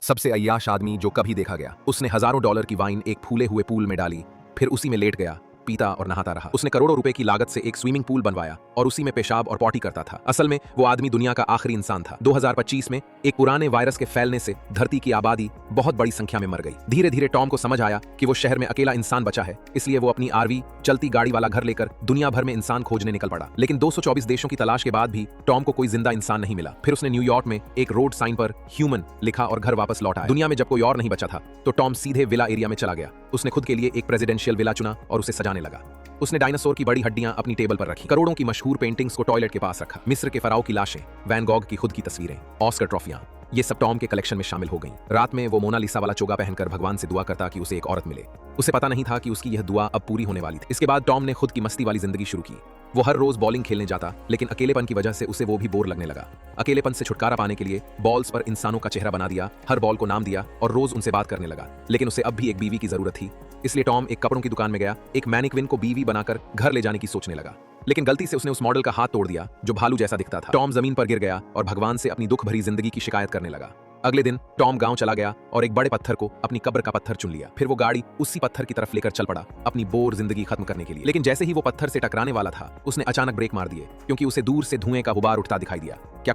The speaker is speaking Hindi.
सबसे अय्याश आदमी जो कभी देखा गया। उसने हजारों डॉलर की वाइन एक फूले हुए पूल में डाली, फिर उसी में लेट गया, पीता और नहाता रहा। उसने करोड़ों रुपए की लागत से एक स्विमिंग पूल बनवाया और उसी में पेशाब और पॉटी करता था। असल में वो आदमी दुनिया का आखिरी इंसान था। 2025 में एक पुराने वायरस के फैलने से धरती की आबादी बहुत बड़ी संख्या में मर गई। धीरे धीरे टॉम को समझ आया कि वो शहर में अकेला इंसान बचा है, इसलिए वो अपनी आरवी चलती गाड़ी वाला घर लेकर दुनिया भर में इंसान खोजने निकल पड़ा। लेकिन 224 देशों की तलाश के बाद भी टॉम को कोई जिंदा इंसान नहीं मिला। फिर उसने न्यूयॉर्क में एक रोड साइन पर ह्यूमन लिखा और घर वापस लौट आया। दुनिया में जब कोई और नहीं बचा था तो टॉम सीधे विला एरिया में चला गया। उसने खुद के लिए एक प्रेसिडेंशियल विला चुना और उसे सजाने लगा। उसने डायनासोर की बड़ी हड्डियां अपनी टेबल पर रखी, करोड़ों की मशहूर पेंटिंग्स को टॉयलेट के पास रखा, मिस्र के फराओ की लाशें, वैन गॉग की खुद की तस्वीरें, ऑस्कर ट्रॉफियां, ये सब टॉम के कलेक्शन में शामिल हो गईं। रात में वो मोनालिसा वाला चोगा पहनकर भगवान से दुआ करता कि उसे एक औरत मिले। उसे पता नहीं था कि उसकी यह दुआ अब पूरी होने वाली थी। इसके बाद टॉम ने खुद की मस्ती वाली जिंदगी शुरू की। वो हर रोज बॉलिंग खेलने जाता, लेकिन अकेलेपन की वजह से उसे वो भी बोर लगने लगा। अकेलेपन से छुटकारा पाने के लिए बॉल्स पर इंसानों का चेहरा बना दिया, हर बॉल को नाम दिया और रोज उनसे बात करने लगा। लेकिन उसे अब भी एक बीवी की जरूरत थी, इसलिए टॉम एक कपड़ों की दुकान में गया, एक मैनिक्विन को बीवी बनाकर घर ले जाने की सोचने लगा। लेकिन गलती से उसने उस मॉडल का हाथ तोड़ दिया जो भालू जैसा दिखता था। टॉम जमीन पर गिर गया और भगवान से अपनी दुख भरी जिंदगी की शिकायत करने लगा। अगले दिन टॉम गांव चला गया और एक बड़े पत्थर को अपनी कब्र का पत्थर चुन लिया। फिर वो गाड़ी उसी पत्थर की तरफ लेकर चल पड़ा अपनी बोर जिंदगी खत्म करने के लिए। लेकिन जैसे ही वो पत्थर से टकराने वाला था, उसने अचानक ब्रेक मार दिए, क्योंकि उसे दूर से धुएं का गुबार उठता दिखाई दिया। क्या